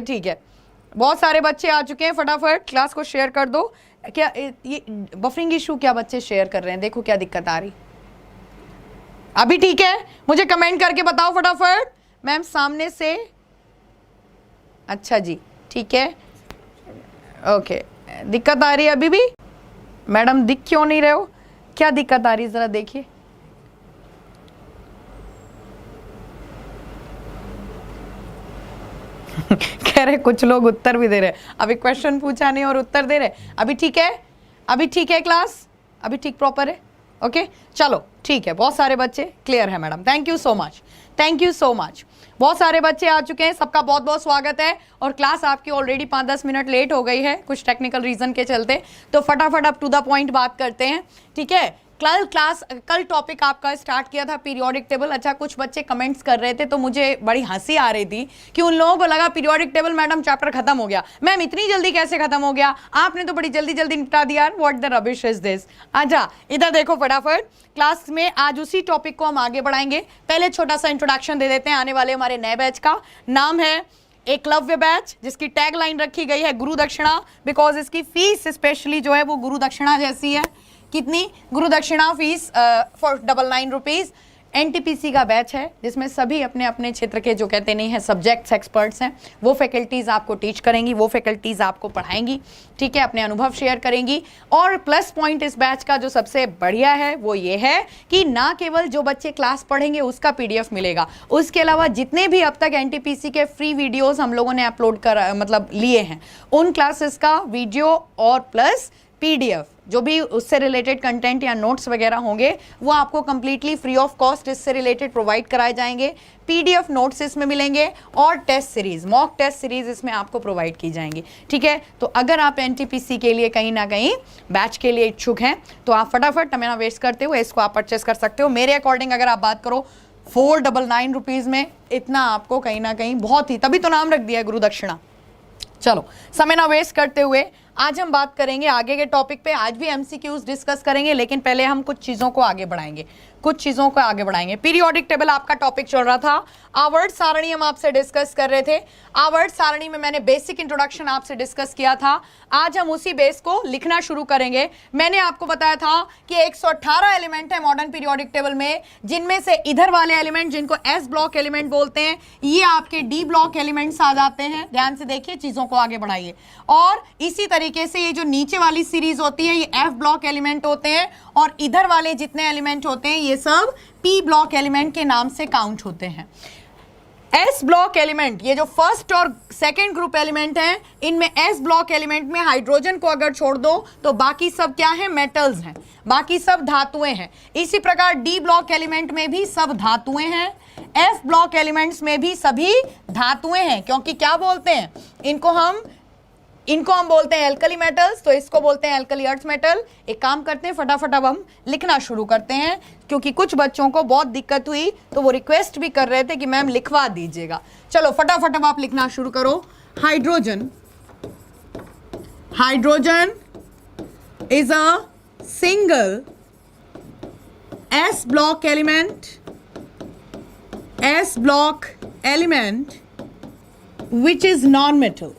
ठीक है, बहुत सारे बच्चे आ चुके हैं, फटाफट क्लास को शेयर कर दो। क्या ये बफरिंग इशू क्या बच्चे शेयर कर रहे हैं, देखो क्या दिक्कत आ रही। अभी ठीक है, मुझे कमेंट करके बताओ फटाफट। मैम सामने से, अच्छा जी ठीक है, ओके। दिक्कत आ रही है अभी भी? मैडम दिख क्यों नहीं रहे हो, क्या दिक्कत आ रही है जरा देखिए। कह रहे कुछ लोग उत्तर भी दे रहे, अभी क्वेश्चन पूछा नहीं और उत्तर दे रहे। अभी ठीक है, अभी ठीक है क्लास, अभी ठीक प्रॉपर है, ओके चलो ठीक है। बहुत सारे बच्चे क्लियर है madam, thank you so much, thank you so much. बहुत सारे बच्चे आ चुके हैं, सबका बहुत बहुत स्वागत है। और क्लास आपकी ऑलरेडी 5-10 मिनट लेट हो गई है कुछ टेक्निकल रीजन के चलते, तो फटाफट अप टू द पॉइंट बात करते हैं, ठीक है। कल टॉपिक आपका स्टार्ट किया था पीरियोडिक टेबल। अच्छा, कुछ बच्चे कमेंट्स कर रहे थे तो मुझे बड़ी हंसी आ रही थी कि उन लोगों को लगा पीरियोडिक टेबल मैडम चैप्टर खत्म हो गया। मैम इतनी जल्दी कैसे खत्म हो गया, आपने तो बड़ी जल्दी जल्दी निपटा दिया, what the rubbish is this. अच्छा इधर देखो फटाफट, क्लास में आज उसी टॉपिक को हम आगे बढ़ाएंगे। पहले छोटा सा इंट्रोडक्शन दे देते हैं आने वाले हमारे नए बैच का। नाम है एकलव्य बैच, जिसकी टैग लाइन रखी गई है गुरु दक्षिणा, बिकॉज इसकी फीस स्पेशली जो है वो गुरु दक्षिणा जैसी है। कितनी गुरु दक्षिणा फीस? For 99 rupees. एनटीपीसी का बैच है जिसमें सभी अपने अपने क्षेत्र के जो कहते नहीं है सब्जेक्ट्स एक्सपर्ट्स हैं, वो फैकल्टीज आपको टीच करेंगी, वो फैकल्टीज आपको पढ़ाएंगी, ठीक है, अपने अनुभव शेयर करेंगी। और प्लस पॉइंट इस बैच का जो सबसे बढ़िया है वो ये है कि ना केवल जो बच्चे क्लास पढ़ेंगे उसका पीडीएफ मिलेगा, उसके अलावा जितने भी अब तक एनटीपीसी के फ्री वीडियोस हम लोगों ने अपलोड कर मतलब लिए हैं उन क्लासेस का वीडियो और प्लस पीडीएफ जो भी उससे रिलेटेड कंटेंट या नोट्स वगैरह होंगे वो आपको कंप्लीटली फ्री ऑफ कॉस्ट इससे रिलेटेड प्रोवाइड कराए जाएंगे। पीडीएफ नोट्स इसमें मिलेंगे और test series, mock test series इसमें आपको प्रोवाइड की जाएंगी, ठीक है। तो अगर आप एनटीपीसी के लिए कहीं ना कहीं बैच के लिए इच्छुक हैं तो आप फटाफट मेरा वेस्ट करते हुए इसको आप परचेस कर सकते हो। मेरे अकॉर्डिंग अगर आप बात करो 499 रुपीज़ में इतना आपको कहीं ना कहीं बहुत ही, तभी तो नाम रख दिया गुरु दक्षिणा। चलो समय ना वेस्ट करते हुए आज हम बात करेंगे आगे के टॉपिक पे। आज भी एमसीक्यूज डिस्कस करेंगे, लेकिन पहले हम कुछ चीज़ों को आगे बढ़ाएंगे, कुछ चीज़ों को आगे बढ़ाएंगे। पीरियोडिक टेबल आपका टॉपिक चल रहा था, आवर्त सारणी हम आपसे डिस्कस कर रहे थे। आवर्त सारणी में मैंने बेसिक इंट्रोडक्शन आपसे डिस्कस किया था, आज हम उसी बेस को लिखना शुरू करेंगे। मैंने आपको बताया था कि 118 एलिमेंट है मॉडर्न पीरियोडिक टेबल में, जिनमें से इधर वाले एलिमेंट जिनको एस ब्लॉक एलिमेंट बोलते हैं ये आपके डी ब्लॉक एलिमेंट्स आ जाते हैं। ध्यान से देखिए, चीज़ों को आगे बढ़ाइए। और इसी तरीके से ये जो नीचे वाली सीरीज होती है ये एफ ब्लॉक एलिमेंट होते हैं, और इधर वाले जितने एलिमेंट होते हैं ये सब पी ब्लॉक एलिमेंट के नाम से काउंट होते हैं। एस ब्लॉक एलिमेंट, ये जो फर्स्ट और सेकंड ग्रुप एलिमेंट हैं, इनमें एस ब्लॉक एलिमेंट में हाइड्रोजन को अगर छोड़ दो तो बाकी सब क्या है? मेटल्स हैं, बाकी सब धातुएं हैं। इसी प्रकार डी ब्लॉक एलिमेंट में भी सब धातुएं हैं, एफ ब्लॉक एलिमेंट्स में भी सभी धातुएं हैं, क्योंकि क्या बोलते हैं इनको हम बोलते हैं एल्कली मेटल्स, तो इसको बोलते हैं एल्कली अर्थ मेटल। एक काम करते हैं, फटाफट अब हम लिखना शुरू करते हैं, क्योंकि कुछ बच्चों को बहुत दिक्कत हुई तो वो रिक्वेस्ट भी कर रहे थे कि मैम लिखवा दीजिएगा। चलो फटाफट अब आप लिखना शुरू करो। Hydrogen, hydrogen is a single S block element, S block element which is non metal,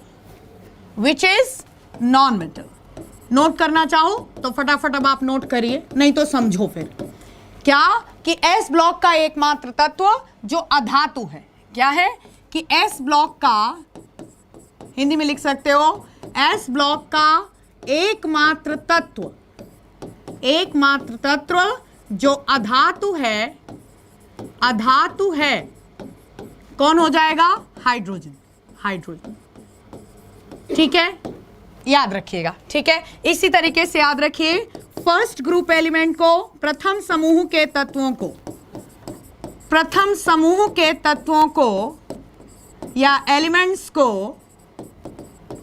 which is non metal. Note करना चाहो तो फटाफट अब आप नोट करिए, नहीं तो समझो फिर क्या कि एस ब्लॉक का एकमात्र तत्व जो अधातु है, क्या है कि एस ब्लॉक का, हिंदी में लिख सकते हो, एस ब्लॉक का एकमात्र तत्व, एकमात्र तत्व जो अधातु है, अधातु है, कौन हो जाएगा? हाइड्रोजन, हाइड्रोजन, ठीक है, याद रखिएगा, ठीक है। इसी तरीके से याद रखिए फर्स्ट ग्रुप एलिमेंट को, प्रथम समूह के तत्वों को, प्रथम समूह के तत्वों को या एलिमेंट्स को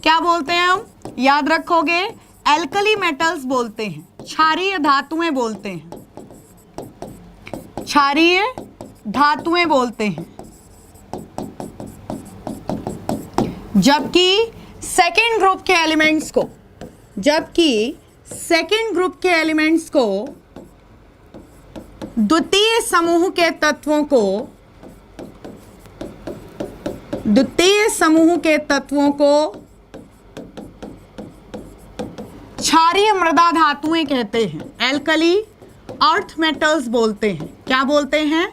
क्या बोलते हैं हम? याद रखोगे, एल्कली मेटल्स बोलते हैं, क्षारीय धातुएं बोलते हैं, क्षारीय धातुएं बोलते हैं। जबकि सेकेंड ग्रुप के एलिमेंट्स को, जबकि सेकेंड ग्रुप के एलिमेंट्स को, द्वितीय समूह के तत्वों को द्वितीय समूह के तत्वों को क्षारीय मृदा धातुएं कहते हैं, एल्कली अर्थ मेटल्स बोलते हैं। क्या बोलते हैं?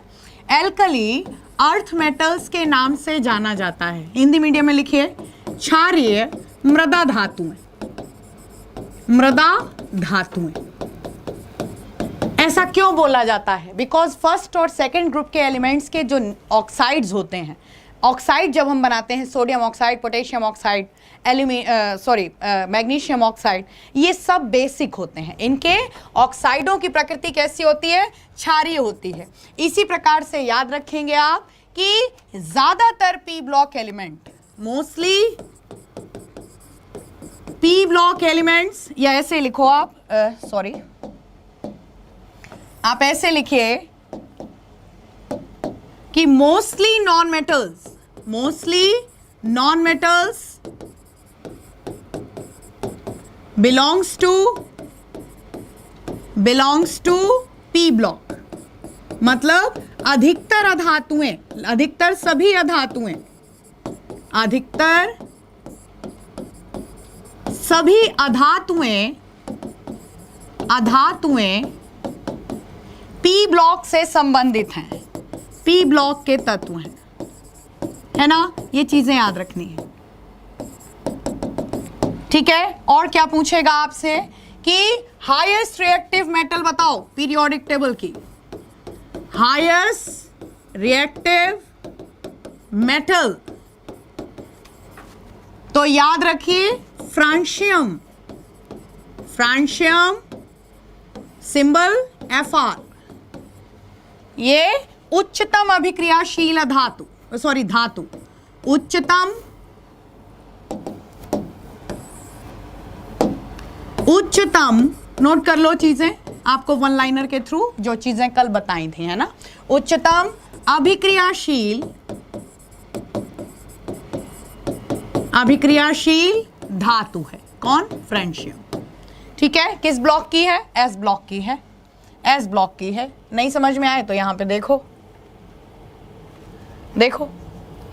एल्कली अर्थ मेटल्स के नाम से जाना जाता है। हिंदी मीडियम में लिखिए, क्षारीय मृदा धातुएं, मृदा धातुएं। ऐसा क्यों बोला जाता है? बिकॉज फर्स्ट और सेकंड ग्रुप के एलिमेंट्स के जो ऑक्साइड्स होते हैं, ऑक्साइड जब हम बनाते हैं, sodium oxide, potassium oxide, magnesium oxide, ये सब बेसिक होते हैं। इनके ऑक्साइडों की प्रकृति कैसी होती है? क्षारीय होती है। इसी प्रकार से याद रखेंगे आप कि ज्यादातर P block element, mostly P block elements, या ऐसे लिखो आप, आप ऐसे लिखिए कि mostly non metals belongs to P block. मतलब अधिकतर अधातुएं, अधिकतर सभी अधातुएं, अधिकतर सभी अधातुएं पी ब्लॉक से संबंधित हैं, पी ब्लॉक के तत्व हैं, है ना? ये चीजें याद रखनी है, ठीक है? और क्या पूछेगा आपसे कि हाईएस्ट रिएक्टिव मेटल बताओ पीरियोडिक टेबल की। हाईएस्ट रिएक्टिव मेटल, तो याद रखिए फ्रांशियम, सिंबल Fr। ये उच्चतम अभिक्रियाशील धातु, उच्चतम नोट कर लो चीजें, आपको वन लाइनर के थ्रू जो चीजें कल बताई थी, है ना? उच्चतम अभिक्रियाशील धातु है कौन? फ्रांशियम। ठीक है? किस ब्लॉक की है? एस ब्लॉक की है, एस ब्लॉक की है। नहीं समझ में आए तो यहां पे देखो,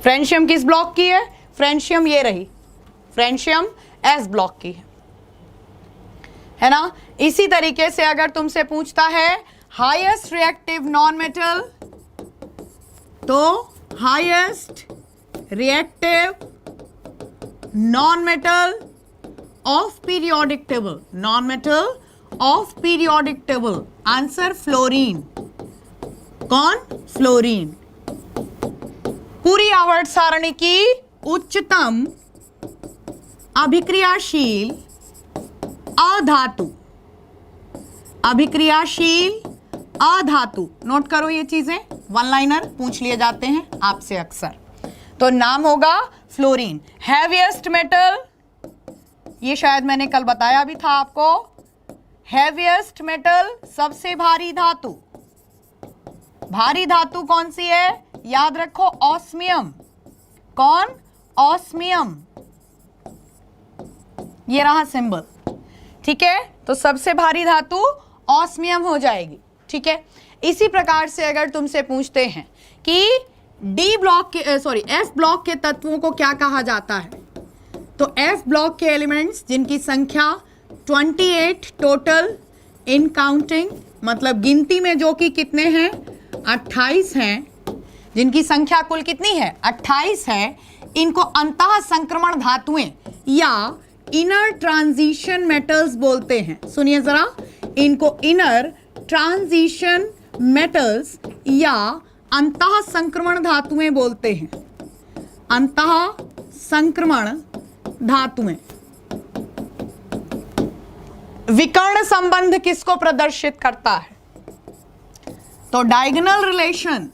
फ्रांशियम किस ब्लॉक की है? फ्रांशियम ये रही, फ्रांशियम एस ब्लॉक की है ना? इसी तरीके से अगर तुमसे पूछता है हाईएस्ट रिएक्टिव नॉन मेटल, तो highest reactive non metal of periodic table, non metal of periodic table, answer fluorine. कौन? फ्लोरीन। पूरी आवर्त सारणी की उच्चतम अभिक्रियाशील अधातु, नोट करो ये चीजें, वन लाइनर पूछ लिए जाते हैं आपसे अक्सर। तो नाम होगा फ्लोरीन। हैवीएस्ट मेटल, ये शायद मैंने कल बताया भी था आपको, हैवीएस्ट मेटल सबसे भारी धातु, भारी धातु कौन सी है? याद रखो, ऑस्मियम। कौन? ऑस्मियम। ये रहा सिंबल, ठीक है? तो सबसे भारी धातु ऑस्मियम हो जाएगी, ठीक है? इसी प्रकार से अगर तुमसे पूछते हैं कि डी ब्लॉक के एफ ब्लॉक के तत्वों को क्या कहा जाता है, तो एफ ब्लॉक के एलिमेंट्स जिनकी संख्या 28 टोटल इन काउंटिंग, मतलब गिनती में जो कि कितने हैं? 28 हैं, जिनकी संख्या कुल कितनी है? 28 है। इनको अंतः संक्रमण धातुएं या इनर ट्रांजिशन मेटल्स बोलते हैं। सुनिए जरा, इनको इनर ट्रांजिशन मेटल्स या अंतः संक्रमण धातुएं बोलते हैं। अंतः संक्रमण धातुएं। विकर्ण संबंध किसको प्रदर्शित करता है? तो डायगोनल रिलेशन,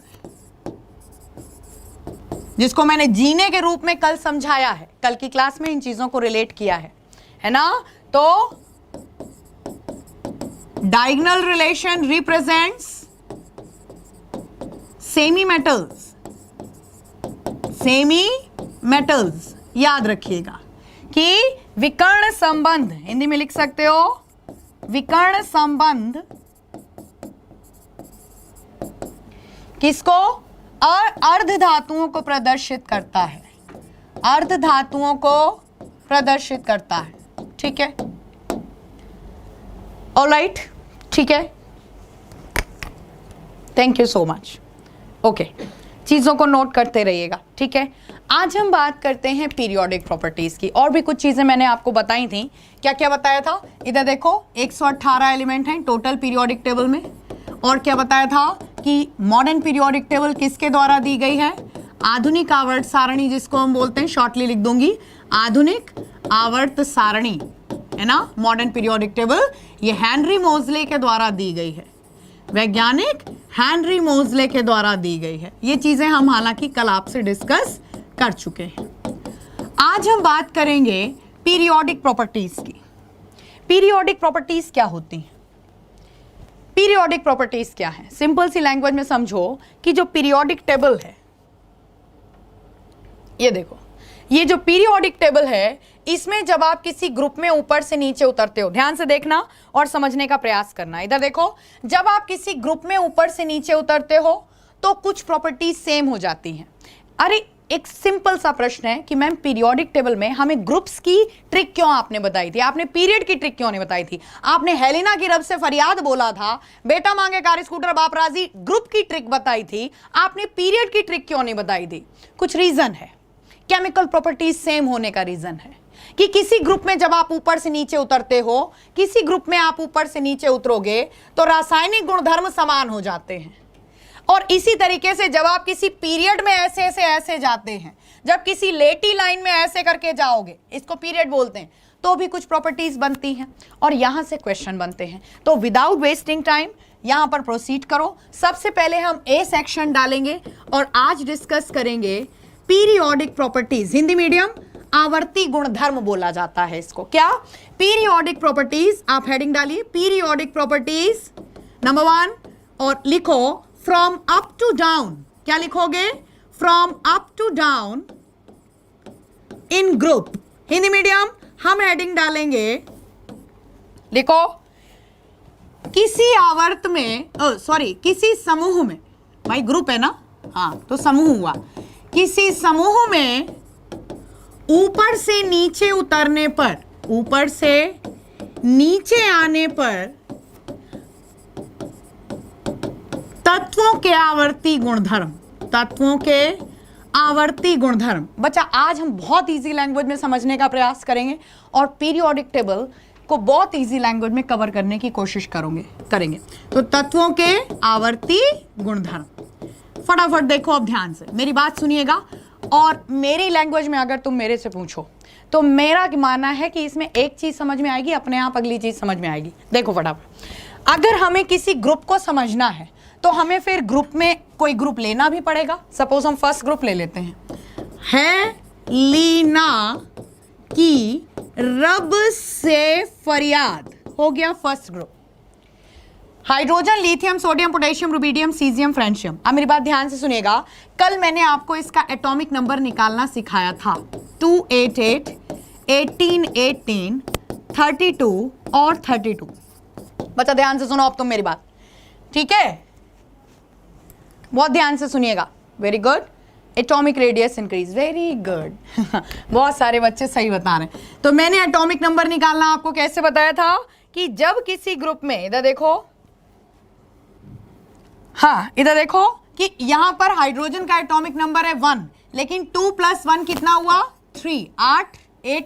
जिसको मैंने जीने के रूप में कल समझाया है, कल की क्लास में इन चीजों को रिलेट किया है ना? तो diagonal relation represents semi metals. याद रखिएगा कि विकर्ण संबंध, हिंदी में लिख सकते हो, विकर्ण संबंध किसको? अर्ध धातुओं को प्रदर्शित करता है। अर्ध धातुओं को प्रदर्शित करता है, ठीक है, ऑलराइट, ठीक है, thank you so much, okay, चीजों को नोट करते रहिएगा, ठीक है। आज हम बात करते हैं पीरियोडिक प्रॉपर्टीज की। और भी कुछ चीजें मैंने आपको बताई थी। क्या क्या बताया था? इधर देखो 118 एलिमेंट हैं टोटल पीरियोडिक टेबल में। और क्या बताया था कि मॉडर्न पीरियोडिक टेबल किसके द्वारा दी गई है? आधुनिक आवर्त सारणी, जिसको हम बोलते हैं, शॉर्टली लिख दूंगी, आधुनिक आवर्त सारणी, है ना, मॉडर्न पीरियोडिक टेबल, ये हेनरी मोजले के द्वारा दी गई है, वैज्ञानिक हेनरी मोजले के द्वारा दी गई है। ये चीजें हम हालांकि कल आपसे डिस्कस कर चुके हैं। आज हम बात करेंगे पीरियोडिक प्रॉपर्टीज की। पीरियोडिक प्रॉपर्टीज क्या होती हैं? पीरियोडिक प्रॉपर्टीज क्या है? सिंपल सी लैंग्वेज में समझो कि जो पीरियोडिक टेबल है, ये देखो, ये जो पीरियोडिक टेबल है, इसमें जब आप किसी ग्रुप में ऊपर से नीचे उतरते हो, ध्यान से देखना और समझने का प्रयास करना। इधर देखो, जब आप किसी ग्रुप में ऊपर से नीचे उतरते हो तो कुछ प्रॉपर्टीज सेम हो जाती हैं। अरे एक सिंपल सा प्रश्न है कि मैम पीरियोडिक टेबल में हमें ग्रुप्स की ट्रिक क्यों आपने बताई थी? आपने पीरियड की ट्रिक क्यों नहीं बताई थी? आपने हेलिना की रब से फरियाद बोला था, बेटा मांगे कार स्कूटर बाप राजी, ग्रुप की ट्रिक बताई थी, आपने पीरियड की ट्रिक क्यों नहीं बताई थी? कुछ रीजन है, केमिकल प्रॉपर्टीज सेम होने का रीजन है कि किसी ग्रुप में जब आप ऊपर से नीचे उतरते हो, किसी ग्रुप में आप ऊपर से नीचे उतरोगे तो रासायनिक गुणधर्म समान हो जाते हैं। और इसी तरीके से जब आप किसी पीरियड में ऐसे जाते हैं, जब किसी लेटी लाइन में ऐसे करके जाओगे, इसको पीरियड बोलते हैं, तो भी कुछ प्रॉपर्टीज बनती हैं और यहां से क्वेश्चन बनते हैं। तो विदाउट वेस्टिंग टाइम यहां पर प्रोसीड करो। सबसे पहले हम ए सेक्शन डालेंगे और आज डिस्कस करेंगे पीरियोडिक प्रॉपर्टीज। हिंदी मीडियम आवर्ती गुणधर्म बोला जाता है इसको। क्या? Periodic properties. आप हेडिंग डालिए पीरियोडिक प्रॉपर्टीज नंबर 1 और लिखो फ्रॉम अप टू डाउन। क्या लिखोगे? From up to down in group. Hindi medium हम हेडिंग डालेंगे, लिखो किसी आवर्त में, किसी समूह में, भाई ग्रुप है ना, हाँ तो समूह हुआ, किसी समूह में ऊपर से नीचे उतरने पर, ऊपर से नीचे आने पर तत्वों के आवर्ती गुणधर्म, तत्वों के आवर्ती गुणधर्म। बच्चा आज हम बहुत इजी लैंग्वेज में समझने का प्रयास करेंगे और पीरियोडिक टेबल को बहुत इजी लैंग्वेज में कवर करने की कोशिश करेंगे। तो तत्वों के आवर्ती गुणधर्म, फटाफट देखो, अब ध्यान से मेरी बात सुनिएगा और मेरी लैंग्वेज में अगर तुम मेरे से पूछो तो मेरा मानना है कि इसमें एक चीज समझ में आएगी, अपने आप अगली चीज समझ में आएगी। देखो फटाफट, अगर हमें किसी ग्रुप को समझना है तो हमें फिर ग्रुप में कोई ग्रुप लेना भी पड़ेगा। सपोज हम फर्स्ट ग्रुप ले लेते हैं, हेलिना की रब से फरियाद, हो गया first group. Hydrogen, lithium, sodium, potassium, rubidium, caesium, francium. अब मेरी बात ध्यान से सुनिएगा, कल मैंने आपको इसका एटॉमिक नंबर निकालना सिखाया था, 288, 1818, 32 और 32। बच्चा ध्यान से सुनो अब तुम मेरी बात, ठीक है? बहुत ध्यान से सुनिएगा, very good. Atomic radius increase, very good बहुत सारे बच्चे सही बता रहे हैं। तो मैंने एटॉमिक नंबर निकालना आपको कैसे बताया था कि जब किसी ग्रुप में, इधर देखो, हाँ इधर देखो कि यहां पर हाइड्रोजन का एटॉमिक नंबर है 1, लेकिन 2 + 1 कितना हुआ? 3। 8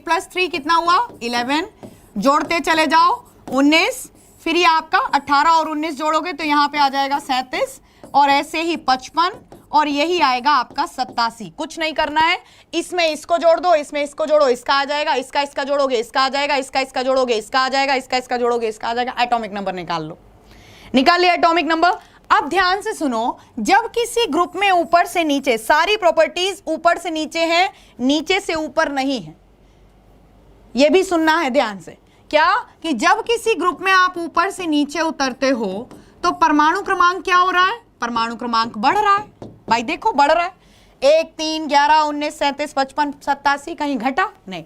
+ 3 कितना हुआ? 11। जोड़ते चले जाओ, 19, फिर ये आपका 18 और 19 जोड़ोगे तो यहां पे आ जाएगा 37 और ऐसे ही 55 और यही आएगा आपका 87। कुछ नहीं करना है, इसमें इसको जोड़ दो, इसमें इसको जोड़ो, इसका आ जाएगा, इसका जोड़ोगे, इसका आ जाएगा, इसका जोड़ोगे, इसका आ जाएगा, इसका जोड़ोगे, इसका आ जाएगा। एटॉमिक नंबर निकाल लो, निकाल लिया एटॉमिक नंबर। अब ध्यान से सुनो, जब किसी ग्रुप में ऊपर से नीचे, सारी प्रॉपर्टीज ऊपर से नीचे हैं, नीचे से ऊपर नहीं है, यह भी सुनना है ध्यान से। क्या? कि जब किसी ग्रुप में आप ऊपर से नीचे उतरते हो तो परमाणु क्रमांक क्या हो रहा है? परमाणु क्रमांक बढ़ रहा है। भाई देखो बढ़ रहा है, 1, 3, 11, 19, 37, 55, 87, कहीं घटा नहीं।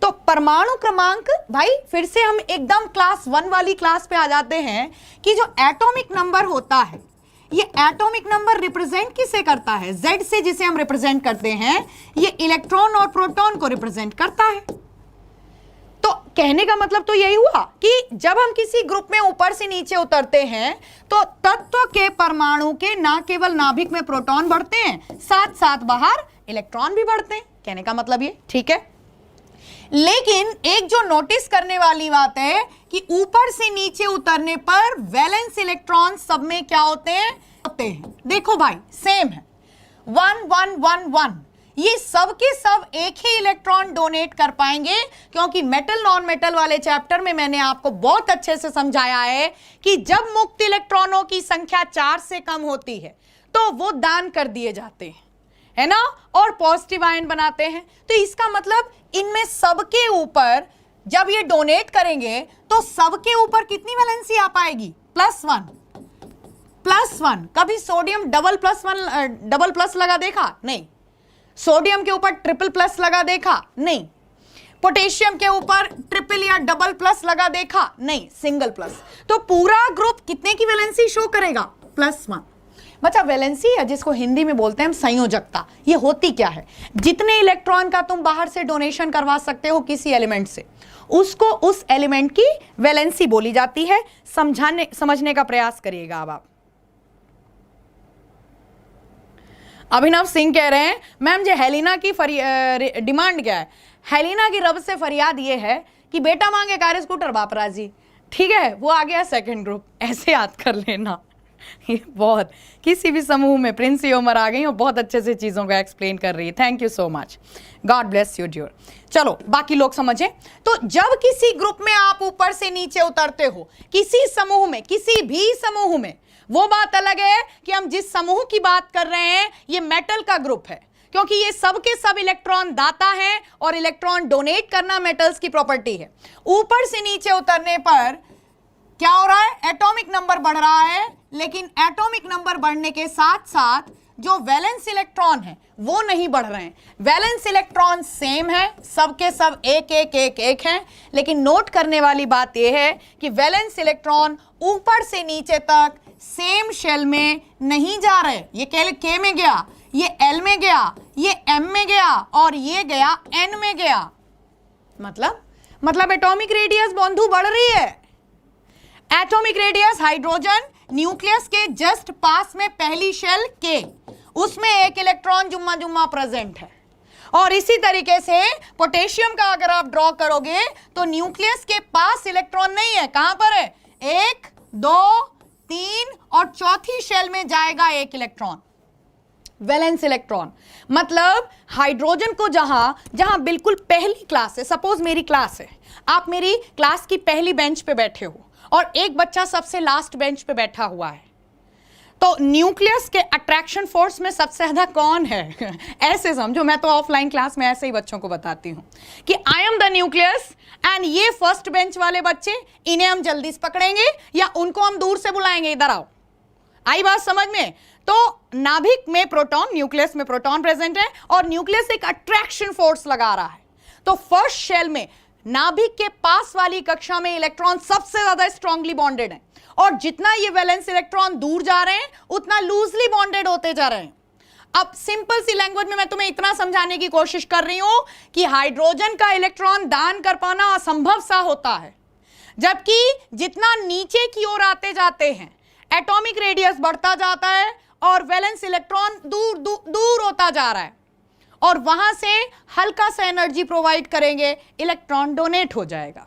तो परमाणु क्रमांक, भाई फिर से हम एकदम क्लास 1 वाली क्लास पे आ जाते हैं कि जो एटॉमिक नंबर होता है ये एटॉमिक नंबर रिप्रेजेंट किसे करता है? Z से जिसे हम रिप्रेजेंट करते हैं, ये इलेक्ट्रॉन और प्रोटॉन को रिप्रेजेंट करता है। तो कहने का मतलब तो यही हुआ कि जब हम किसी ग्रुप में ऊपर से नीचे उतरते हैं तो तत्व के परमाणु के ना केवल नाभिक में प्रोटॉन बढ़ते हैं, साथ साथ बाहर इलेक्ट्रॉन भी बढ़ते हैं। कहने का मतलब ये, ठीक है। लेकिन एक जो नोटिस करने वाली बात है कि ऊपर से नीचे उतरने पर वैलेंस इलेक्ट्रॉन सब में क्या होते हैं? देखो भाई, सेम है, 1 1 1 1। ये सब के सब एक ही इलेक्ट्रॉन डोनेट कर पाएंगे, क्योंकि मेटल नॉन मेटल वाले चैप्टर में मैंने आपको बहुत अच्छे से समझाया है कि जब मुक्त इलेक्ट्रॉनों की संख्या 4 से कम होती है तो वो दान कर दिए जाते हैं, है ना, और पॉजिटिव आयन बनाते हैं। तो इसका मतलब इनमें सबके ऊपर जब ये डोनेट करेंगे तो सबके ऊपर कितनी वैलेंसी आ पाएगी? +1। कभी सोडियम डबल प्लस लगा देखा? नहीं। सोडियम के ऊपर ट्रिपल प्लस लगा देखा? नहीं। पोटेशियम के ऊपर ट्रिपल या डबल प्लस लगा देखा? नहीं, सिंगल प्लस। तो पूरा ग्रुप कितने की वैलेंसी शो करेगा? +1। बच्चा, वैलेंसी है जिसको हिंदी में बोलते हैं हम संयोजकता। ये होती क्या है? जितने इलेक्ट्रॉन का तुम बाहर से डोनेशन करवा सकते हो किसी एलिमेंट से, उसको उस एलिमेंट की वैलेंसी बोली जाती है। समझने का प्रयास करिएगा। अब आप अभिनव सिंह कह रहे हैं, मैम जी हेलिना की डिमांड क्या है? हेलिना की रब से फरियाद ये है कि बेटा मांगे कार स्कूटर बाप राजी। ठीक है, वो आ गया सेकंड ग्रुप। ऐसे याद कर लेना। ये बहुत, किसी भी समूह में प्रिंसी उमर आ गई और बहुत अच्छे से चीज़ों को एक्सप्लेन कर रही है। Thank you so much, God bless you dear. चलो बाकी लोग समझें। तो जब किसी ग्रुप में आप ऊपर से नीचे उतरते हो, किसी समूह में, किसी भी समूह में, वो बात अलग है कि हम जिस समूह की बात कर रहे हैं ये मेटल का ग्रुप है, क्योंकि ये सब के सब इलेक्ट्रॉन दाता हैं और इलेक्ट्रॉन डोनेट करना मेटल्स की प्रॉपर्टी है। ऊपर से नीचे उतरने पर क्या हो रहा है? एटॉमिक नंबर बढ़ रहा है, लेकिन एटॉमिक नंबर बढ़ने के साथ साथ जो वैलेंस इलेक्ट्रॉन है वो नहीं बढ़ रहे हैं। वैलेंस इलेक्ट्रॉन सेम है, सबके सब एक एक एक एक हैं, लेकिन नोट करने वाली बात यह है कि वैलेंस इलेक्ट्रॉन ऊपर से नीचे तक सेम शेल में नहीं जा रहे। ये के में गया, ये एल में गया, ये एम में गया और ये गया एन में गया। मतलब एटॉमिक रेडियस बंधु बढ़ रही है। एटॉमिक रेडियस हाइड्रोजन न्यूक्लियस के जस्ट पास में पहली शेल के, उसमें एक इलेक्ट्रॉन जुम्मा जुम्मा प्रेजेंट है। और इसी तरीके से पोटेशियम का अगर आप ड्रॉ करोगे तो न्यूक्लियस के पास इलेक्ट्रॉन नहीं है। कहां पर है? 1 2 3 और चौथी शेल में जाएगा एक इलेक्ट्रॉन, वैलेंस इलेक्ट्रॉन। मतलब हाइड्रोजन को जहां बिल्कुल पहली क्लास है, सपोज मेरी क्लास है, आप मेरी क्लास की पहली बेंच पे बैठे हो और एक बच्चा सबसे लास्ट बेंच पे बैठा हुआ है, तो न्यूक्लियस के अट्रैक्शन फोर्स में सबसे ज्यादा कौन है? ऐसे समझो, मैं तो ऑफलाइन क्लास में ऐसे ही बच्चों को बताती हूं कि I am the nucleus and ये फर्स्ट बेंच वाले बच्चे, इन्हें हम जल्दी से पकड़ेंगे या उनको हम दूर से बुलाएंगे, इधर आओ। आई बात समझ में? तो नाभिक में प्रोटॉन, न्यूक्लियस में प्रोटॉन प्रेजेंट है और न्यूक्लियस एक अट्रैक्शन फोर्स लगा रहा है। तो फर्स्ट शेल में नाभिक के पास वाली कक्षा में इलेक्ट्रॉन सबसे ज्यादा स्ट्रांगली बॉन्डेड है और जितना ये वैलेंस इलेक्ट्रॉन दूर जा रहे हैं उतना लूजली बॉन्डेड होते जा रहे हैं। अब सिंपल सी लैंग्वेज में मैं तुम्हें इतना समझाने की कोशिश कर रही हूं कि हाइड्रोजन का इलेक्ट्रॉन दान कर पाना असंभव सा होता है, जबकि जितना नीचे की ओर आते जाते हैं एटॉमिक रेडियस बढ़ता जाता है और वैलेंस इलेक्ट्रॉन दूर दूर होता जा रहा है और वहां से हल्का सा एनर्जी प्रोवाइड करेंगे, इलेक्ट्रॉन डोनेट हो जाएगा।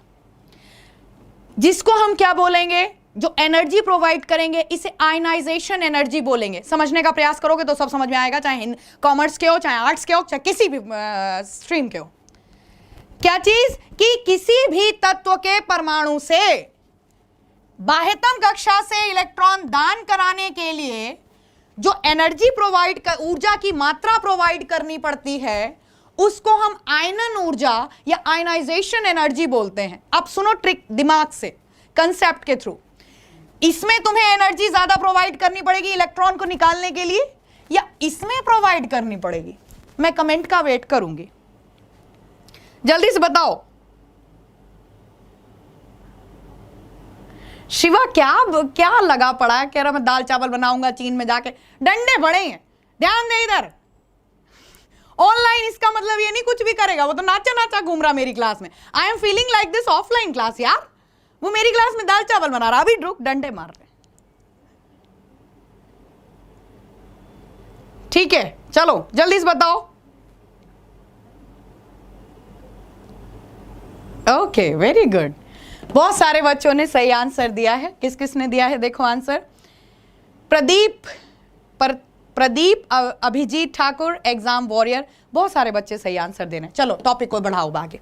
जिसको हम क्या बोलेंगे? जो एनर्जी प्रोवाइड करेंगे इसे आयनाइजेशन एनर्जी बोलेंगे। समझने का प्रयास करोगे तो सब समझ में आएगा, चाहे कॉमर्स के हो, चाहे आर्ट्स के हो, चाहे किसी भी स्ट्रीम के हो। क्या चीज? कि किसी भी तत्व के परमाणु से बाह्यतम कक्षा से इलेक्ट्रॉन दान कराने के लिए जो एनर्जी प्रोवाइड कर, ऊर्जा की मात्रा प्रोवाइड करनी पड़ती है, उसको हम आयनन ऊर्जा या आयनाइजेशन एनर्जी बोलते हैं। अब सुनो ट्रिक दिमाग से, कंसेप्ट के थ्रू। इसमें तुम्हें एनर्जी ज्यादा प्रोवाइड करनी पड़ेगी इलेक्ट्रॉन को निकालने के लिए या इसमें प्रोवाइड करनी पड़ेगी? मैं कमेंट का वेट करूंगी, जल्दी से बताओ। शिवा क्या क्या लगा पड़ा है, कह रहा मैं दाल चावल बनाऊंगा चीन में जाके, डंडे बड़े हैं, ध्यान दे इधर। ऑनलाइन इसका मतलब ये नहीं कुछ भी करेगा, वो तो नाचा नाचा घूम रहा मेरी क्लास में। I am feeling like this offline class यार, वो मेरी क्लास में दाल चावल बना रहा, अभी रुक डंडे मार रहे। ठीक है चलो जल्दी से बताओ। ओके वेरी गुड, बहुत सारे बच्चों ने सही आंसर दिया है। किस किस ने दिया है देखो answer. Pradeep Abhijeet Thakur, exam warrior, बहुत सारे बच्चे सही आंसर देने। चलो टॉपिक को बढ़ाओ आगे।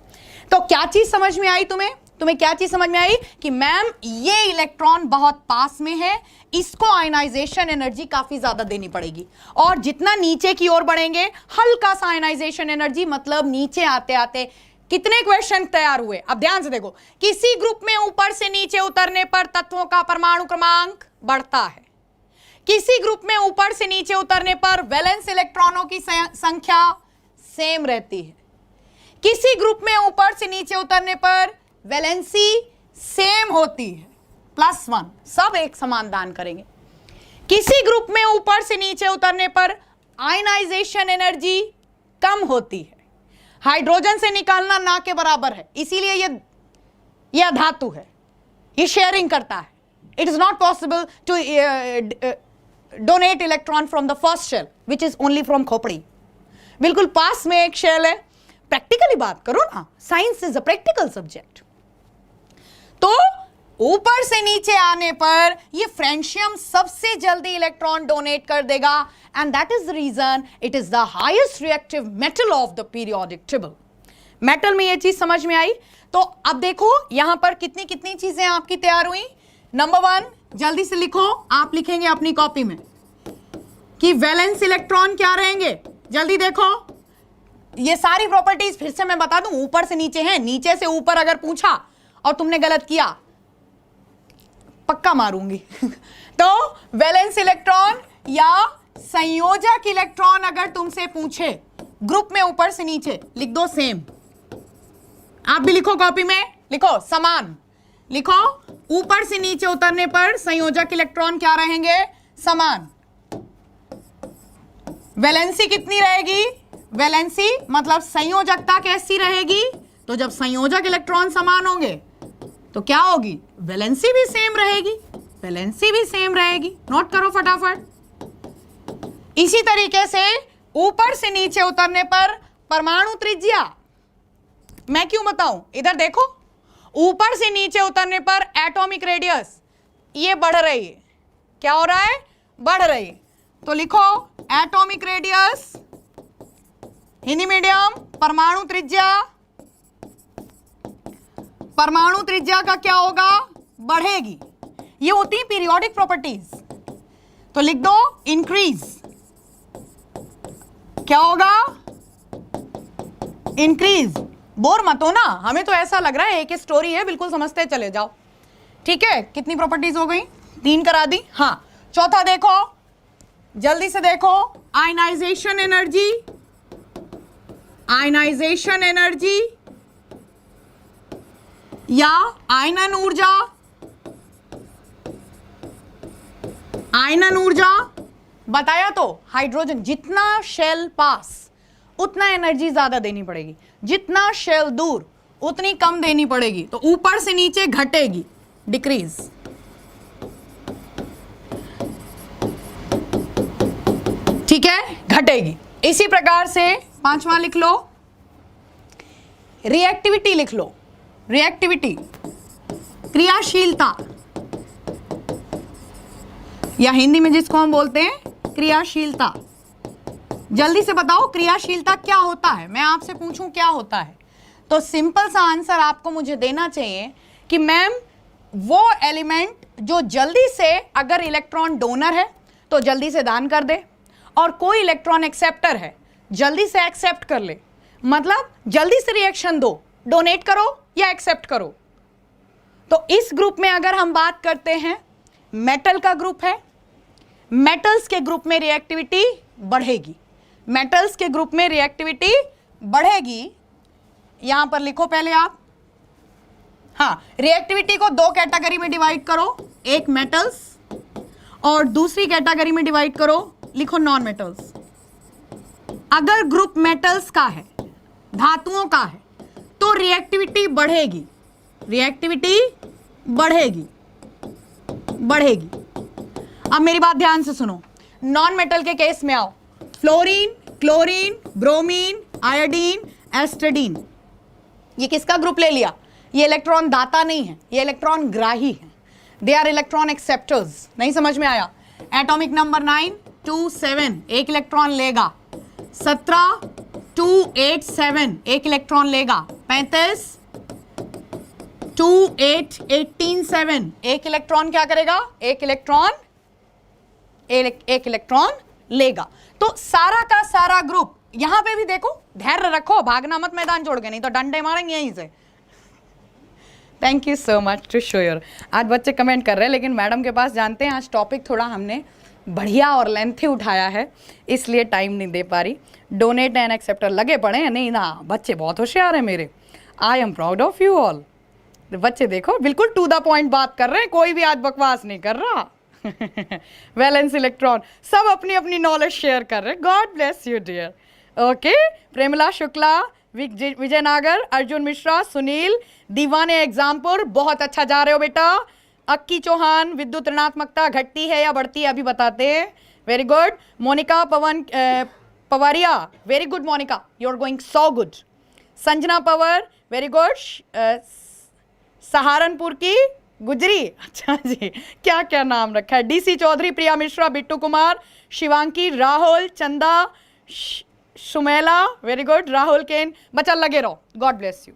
तो क्या चीज समझ में आई तुम्हें क्या चीज समझ में आई कि मैम ये इलेक्ट्रॉन बहुत पास में है, इसको आयनाइजेशन एनर्जी काफी ज्यादा देनी पड़ेगी, और जितना नीचे की ओर बढ़ेंगे हल्का सा आयनाइजेशन एनर्जी, मतलब नीचे आते आते कितने क्वेश्चन तैयार हुए। अब ध्यान से देखो, किसी ग्रुप में ऊपर से नीचे उतरने पर तत्वों का परमाणु क्रमांक बढ़ता है, किसी ग्रुप में ऊपर से नीचे उतरने पर वैलेंस इलेक्ट्रॉनों की संख्या सेम रहती है, किसी ग्रुप में ऊपर से नीचे उतरने पर वैलेंसी सेम होती है +1, सब एक समान दान करेंगे, किसी ग्रुप में ऊपर से नीचे उतरने पर आयनाइजेशन एनर्जी कम होती है, हाइड्रोजन से निकालना ना के बराबर है, इसीलिए ये धातु है, ये शेयरिंग करता है। It is not possible to donate electron from the first shell which is only from खोपड़ी। बिल्कुल पास में एक शेल है, प्रैक्टिकली बात करो ना, science is a practical subject. तो ऊपर से नीचे आने पर ये फ्रेंशियम सबसे जल्दी इलेक्ट्रॉन डोनेट कर देगा, and that is the reason it is the highest reactive metal of the periodic table. Metal में ये चीज समझ में आई। तो अब देखो यहां पर कितनी कितनी चीजें आपकी तैयार हुई। नंबर 1 जल्दी से लिखो, आप लिखेंगे अपनी कॉपी में कि वैलेंस इलेक्ट्रॉन क्या रहेंगे। जल्दी देखो, ये सारी प्रॉपर्टीज फिर से मैं बता दूं, ऊपर से नीचे है, नीचे से ऊपर अगर पूछा और तुमने गलत किया पक्का मारूंगी। तो वैलेंस इलेक्ट्रॉन या संयोजक इलेक्ट्रॉन अगर तुमसे पूछे ग्रुप में ऊपर से नीचे, लिख दो सेम। आप भी लिखो कॉपी में, लिखो समान, लिखो ऊपर से नीचे उतरने पर संयोजक इलेक्ट्रॉन क्या रहेंगे, समान। वैलेंसी कितनी रहेगी, वैलेंसी मतलब संयोजकता कैसी रहेगी, तो जब संयोजक इलेक्ट्रॉन समान होंगे तो क्या होगी, वैलेंसी भी सेम रहेगी, वैलेंसी भी सेम रहेगी। नोट करो फटाफट। इसी तरीके से ऊपर से नीचे उतरने पर परमाणु त्रिज्या, मैं क्यों बताऊं, इधर देखो, ऊपर से नीचे उतरने पर एटॉमिक रेडियस ये बढ़ रही है, क्या हो रहा है, बढ़ रही है। तो लिखो एटॉमिक रेडियस, हिंदी मीडियम, परमाणु त्रिज्या का क्या होगा, बढ़ेगी। ये होती है पीरियोडिक प्रॉपर्टीज। तो लिख दो इंक्रीज, क्या होगा, इंक्रीज। बोर मत हो ना, हमें तो ऐसा लग रहा है एक स्टोरी है, बिल्कुल समझते चले जाओ। ठीक है, कितनी प्रॉपर्टीज हो गई, 3 करा दी। हाँ चौथा देखो, जल्दी से देखो, आयनाइजेशन एनर्जी, आयनाइजेशन एनर्जी या आयनन ऊर्जा, आयनन ऊर्जा बताया तो हाइड्रोजन, जितना शेल पास उतना एनर्जी ज्यादा देनी पड़ेगी, जितना शेल दूर उतनी कम देनी पड़ेगी। तो ऊपर से नीचे घटेगी, डिक्रीज। ठीक है, घटेगी। इसी प्रकार से 5वां लिख लो, रिएक्टिविटी लिख लो, रिएक्टिविटी क्रियाशीलता, या हिंदी में जिसको हम बोलते हैं क्रियाशीलता। जल्दी से बताओ क्रियाशीलता क्या होता है, मैं आपसे पूछूं क्या होता है तो सिंपल सा आंसर आपको मुझे देना चाहिए कि मैम वो एलिमेंट जो जल्दी से, अगर इलेक्ट्रॉन डोनर है तो जल्दी से दान कर दे, और कोई इलेक्ट्रॉन एक्सेप्टर है जल्दी से एक्सेप्ट कर ले, मतलब जल्दी से रिएक्शन दो, डोनेट करो या एक्सेप्ट करो। तो इस ग्रुप में अगर हम बात करते हैं, मेटल का ग्रुप है, मेटल्स के ग्रुप में रिएक्टिविटी बढ़ेगी, मेटल्स के ग्रुप में रिएक्टिविटी बढ़ेगी। यहां पर लिखो पहले आप, हाँ, रिएक्टिविटी को दो कैटेगरी में डिवाइड करो, एक मेटल्स और दूसरी कैटेगरी में डिवाइड करो, लिखो नॉन मेटल्स। अगर ग्रुप मेटल्स का है, धातुओं का है, तो रिएक्टिविटी बढ़ेगी, रिएक्टिविटी बढ़ेगी बढ़ेगी। अब मेरी बात ध्यान से सुनो, नॉन मेटल के केस में आओ, फ्लोरीन, क्लोरीन, ब्रोमीन, आयोडीन, एस्ट्रेडीन, ये किसका ग्रुप ले लिया? ये इलेक्ट्रॉन दाता नहीं है, ये इलेक्ट्रॉन ग्राही है, दे आर इलेक्ट्रॉन एक्सेप्टर्स। नहीं समझ में आया? एटॉमिक नंबर 9 2 7 एक इलेक्ट्रॉन लेगा, 17 2 8 7 एक इलेक्ट्रॉन लेगा, 35 2 8 18 7 एक इलेक्ट्रॉन क्या करेगा? एक इलेक्ट्रॉन लेगा। तो सारा का सारा ग्रुप, यहां पे भी देखो, धैर्य रखो, भागना मत मैदान छोड़ के, नहीं तो डंडे मारेंगे यहीं से। Thank you so much to show your. आज बच्चे कमेंट कर रहे हैं, लेकिन मैडम के पास जानते हैं आज टॉपिक थोड़ा हमने बढ़िया और लेंथी उठाया है, इसलिए टाइम नहीं दे पा रही। डोनेट एंड एक्सेप्टर लगे पड़े हैं, नहीं ना, बच्चे बहुत होशियार हैं मेरे। I am proud of you all. बच्चे देखो बिल्कुल टू द पॉइंट बात कर रहे हैं, कोई भी आज बकवास नहीं कर रहा। वैलेंस इलेक्ट्रॉन, सब अपनी अपनी नॉलेज शेयर कर रहे हैं। God bless you dear. Okay, Premla Shukla, Vijay Nagar, Arjun Mishra, Sunil, दीवाने एग्जामपुर, बहुत अच्छा जा रहे हो बेटा। अक्की चौहान, विद्युत ऋणात्मकता घटती है या बढ़ती है अभी बताते हैं, very good. Monika Pawariya, very good Monika, you are going so good. Sanjana Pawar, very good. Saharanpur की गुजरी, अच्छा जी, क्या क्या नाम रखा है। DC Chaudhary, Priya Mishra, Bittu Kumar, Shivanki, Rahul, Chanda, Sumela, very good. Rahul केन, बच्चा लगे रहो, गॉड ब्लेस यू।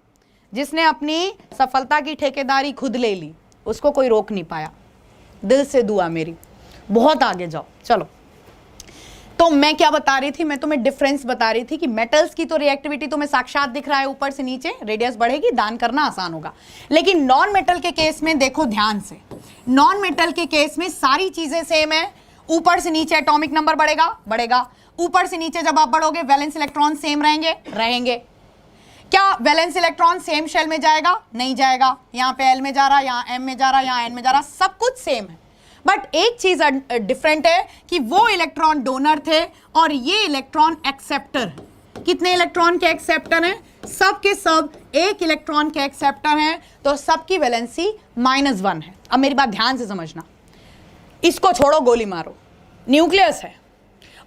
जिसने अपनी सफलता की ठेकेदारी खुद ले ली, उसको कोई रोक नहीं पाया। दिल से दुआ मेरी, बहुत आगे जाओ। चलो, तो मैं क्या बता रही थी? मैं तुम्हें डिफरेंस बता रही थी कि मेटल्स की तो रिएक्टिविटी तुम्हें साक्षात दिख रहा है, ऊपर से नीचे रेडियस बढ़ेगी, दान करना आसान होगा। लेकिन नॉन मेटल के केस में देखो ध्यान से, नॉन मेटल के केस में सारी चीजें सेम है, ऊपर से नीचे एटॉमिक नंबर बढ़ेगा। ऊपर से नीचे जब आप बढ़ोगे, वैलेंस इलेक्ट्रॉन सेम रहेंगे। क्या वैलेंस इलेक्ट्रॉन सेम शेल में जाएगा? नहीं जाएगा। यहाँ पे एल में जा रहा, यहाँ एम में जा रहा, यहाँ एन में जा रहा, सब कुछ सेम है। बट एक चीज डिफरेंट है कि वो इलेक्ट्रॉन डोनर थे और ये इलेक्ट्रॉन एक्सेप्टर है। कितने इलेक्ट्रॉन के एक्सेप्टर हैं? सब के सब एक इलेक्ट्रॉन के एक्सेप्टर हैं, तो सबकी वैलेंसी -1 है। अब मेरी बात ध्यान से समझना, इसको छोड़ो, गोली मारो। न्यूक्लियस है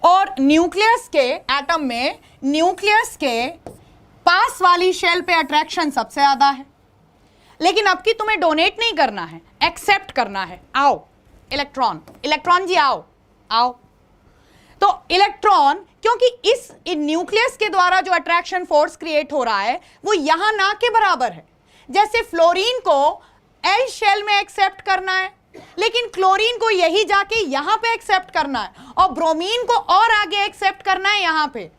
और न्यूक्लियस के एटम में न्यूक्लियस के पास वाली शेल पे अट्रैक्शन सबसे ज्यादा है। लेकिन अब की तुम्हें डोनेट नहीं करना है, एक्सेप्ट करना है। आओ इलेक्ट्रॉन जी आओ। तो इलेक्ट्रॉन, क्योंकि इस न्यूक्लियस के द्वारा जो अट्रैक्शन फोर्स क्रिएट हो रहा है वो यहां ना के बराबर है। जैसे फ्लोरीन को एल शेल में एक्सेप्ट करना है, लेकिन क्लोरीन को यही जाके यहां पे एक्सेप्ट करना है, और ब्रोमीन को और आगे एक्सेप्ट करना है यहां पे।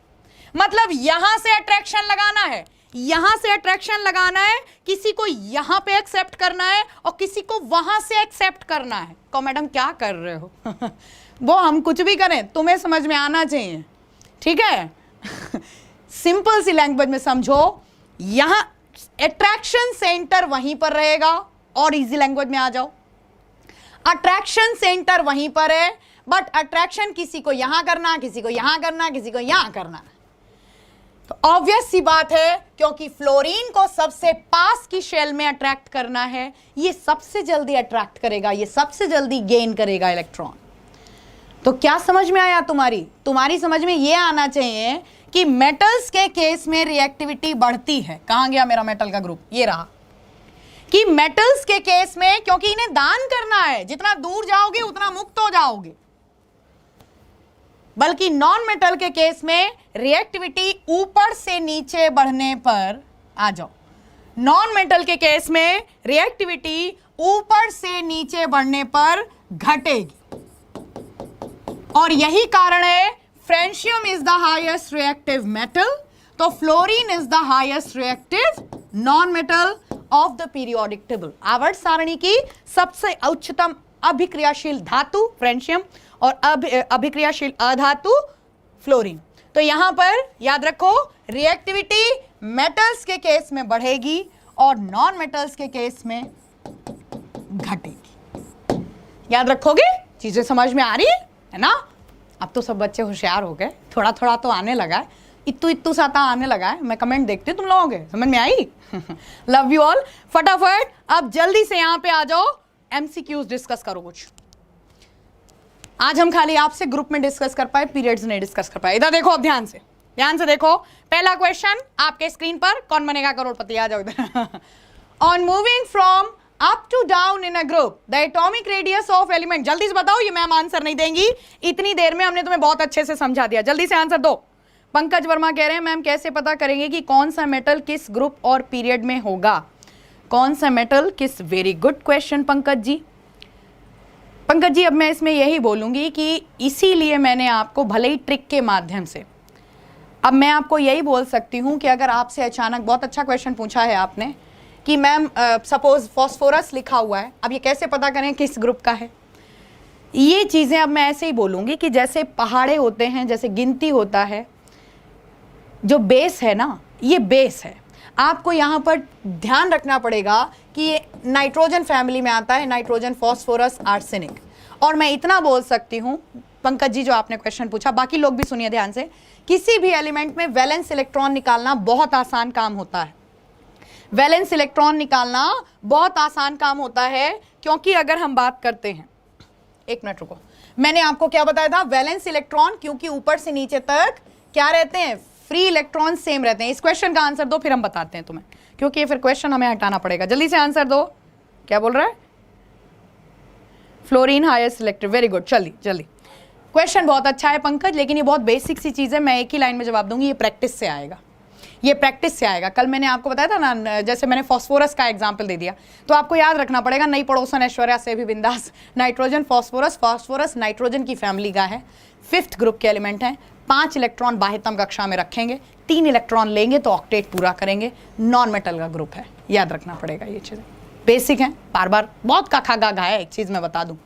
मतलब यहां से अट्रैक्शन लगाना है, यहां से अट्रैक्शन लगाना है, किसी को यहां पे एक्सेप्ट करना है और किसी को वहां से एक्सेप्ट करना है। तो मैडम क्या कर रहे हो? वो हम कुछ भी करें, तुम्हें समझ में आना चाहिए, ठीक है? सिंपल सी लैंग्वेज में समझो, यहां अट्रैक्शन सेंटर वहीं पर रहेगा, और इजी लैंग्वेज में आ जाओ, अट्रैक्शन सेंटर वहीं पर है, बट अट्रैक्शन किसी को यहां करना, किसी को यहां करना, किसी को यहां करना। तो ऑब्वियस सी बात है, क्योंकि फ्लोरीन को सबसे पास की शेल में अट्रैक्ट करना है, ये सबसे जल्दी अट्रैक्ट करेगा, ये सबसे जल्दी गेन करेगा इलेक्ट्रॉन। तो क्या समझ में आया? तुम्हारी समझ में ये आना चाहिए कि मेटल्स के केस में रिएक्टिविटी बढ़ती है। कहां गया मेरा मेटल का ग्रुप? ये रहा। कि मेटल्स के केस में, क्योंकि इन्हें दान करना है, जितना दूर जाओगे उतना मुक्त हो जाओगे। बल्कि नॉन मेटल के केस में रिएक्टिविटी ऊपर से नीचे बढ़ने पर, आ जाओ, नॉन मेटल के केस में रिएक्टिविटी ऊपर से नीचे बढ़ने पर घटेगी। और यही कारण है francium is the highest reactive metal, तो fluorine is the highest reactive non metal of the periodic table. आवर्त सारणी की सबसे उच्चतम अभिक्रियाशील धातु फ्रेंशियम और अभिक्रियाशील अधातु फ्लोरीन। तो यहां पर याद रखो, रिएक्टिविटी मेटल्स के केस में बढ़ेगी और नॉन मेटल्स के केस में घटेगी। याद रखोगे? चीजें समझ में आ रही है ना? अब तो सब बच्चे होशियार हो गए, थोड़ा थोड़ा तो आने लगा है, इत्तू इत्तू सा आने लगा है। मैं कमेंट देखती हूँ तुम लोगों के, समझ में आई? Love you all. फटाफट अब जल्दी से यहाँ पे आ जाओ, एमसीक्यूज डिस्कस करो कुछ। आज हम खाली आपसे ग्रुप में डिस्कस कर पाए, पीरियड्स नहीं डिस्कस कर पाए। इधर देखो, अब ध्यान से देखो। पहला क्वेश्चन आपके स्क्रीन पर, कौन बनेगा करोड़पति? आ जाओ इधर। On moving from up to down in a group the atomic radius of element, जल्दी से बताओ। ये मैम आंसर नहीं देंगी, इतनी देर में हमने तुम्हें बहुत अच्छे से समझा दिया। जल्दी से आंसर दो। पंकज वर्मा कह रहे हैं मैम कैसे पता करेंगे कि कौन सा मेटल किस ग्रुप और पीरियड में होगा? कौन सा मेटल किस? Very good question Pankaj ji. Pankaj ji, अब मैं इसमें यही बोलूंगी कि इसीलिए मैंने आपको, भले ही ट्रिक के माध्यम से, अब मैं आपको यही बोल सकती हूं कि अगर आपसे अचानक, बहुत अच्छा क्वेश्चन पूछा है आपने कि मैम सपोज फॉस्फोरस लिखा हुआ है, अब ये कैसे पता करें किस ग्रुप का है? ये चीजें अब मैं ऐसे ही बोलूंगी कि जैसे पहाड़े होते हैं, जैसे गिनती होता है, जो बेस है ना, ये बेस है। आपको यहाँ पर ध्यान रखना पड़ेगा कि ये नाइट्रोजन फैमिली में आता है, नाइट्रोजन, फॉस्फोरस, आर्सेनिक। और मैं इतना बोल सकती हूँ पंकज जी, जो आपने क्वेश्चन पूछा, बाकी लोग भी सुनिए ध्यान से, किसी भी एलिमेंट में वैलेंस इलेक्ट्रॉन निकालना बहुत आसान काम होता है। वैलेंस इलेक्ट्रॉन निकालना बहुत आसान काम होता है, क्योंकि अगर हम बात करते हैं, एक मिनट रुको, मैंने आपको क्या बताया था? वैलेंस इलेक्ट्रॉन, क्योंकि ऊपर से नीचे तक क्या रहते हैं? फ्री इलेक्ट्रॉन सेम रहते हैं। इस क्वेश्चन का आंसर दो, फिर हम बताते हैं तुम्हें, क्योंकि ये फिर क्वेश्चन हमें हटाना पड़ेगा। जल्दी से आंसर दो। क्या बोल रहा है? Fluorine higher selective, very good. जल्दी जल्दी, क्वेश्चन बहुत अच्छा है पंकज, लेकिन ये बहुत बेसिक सी चीज़ है, मैं एक ही लाइन में जवाब दूंगी। ये प्रैक्टिस से आएगा, ये प्रैक्टिस से आएगा। कल मैंने आपको बताया था ना, जैसे मैंने फॉस्फोरस का एग्जाम्पल दे दिया, तो आपको याद रखना पड़ेगा। नई पड़ोसन ऐश्वर्या से भी बिंदास, नाइट्रोजन, फॉस्फोरस, फॉस्फोरस नाइट्रोजन की फैमिली का है, 5th ग्रुप के एलिमेंट हैं। 5 इलेक्ट्रॉन बाह्यतम कक्षा में रखेंगे, 3 इलेक्ट्रॉन लेंगे तो ऑक्टेट पूरा करेंगे। नॉन मेटल का ग्रुप है, याद रखना पड़ेगा। ये चीज़ें बेसिक हैं, बार बार बहुत का गा है। एक चीज़ मैं बता दूं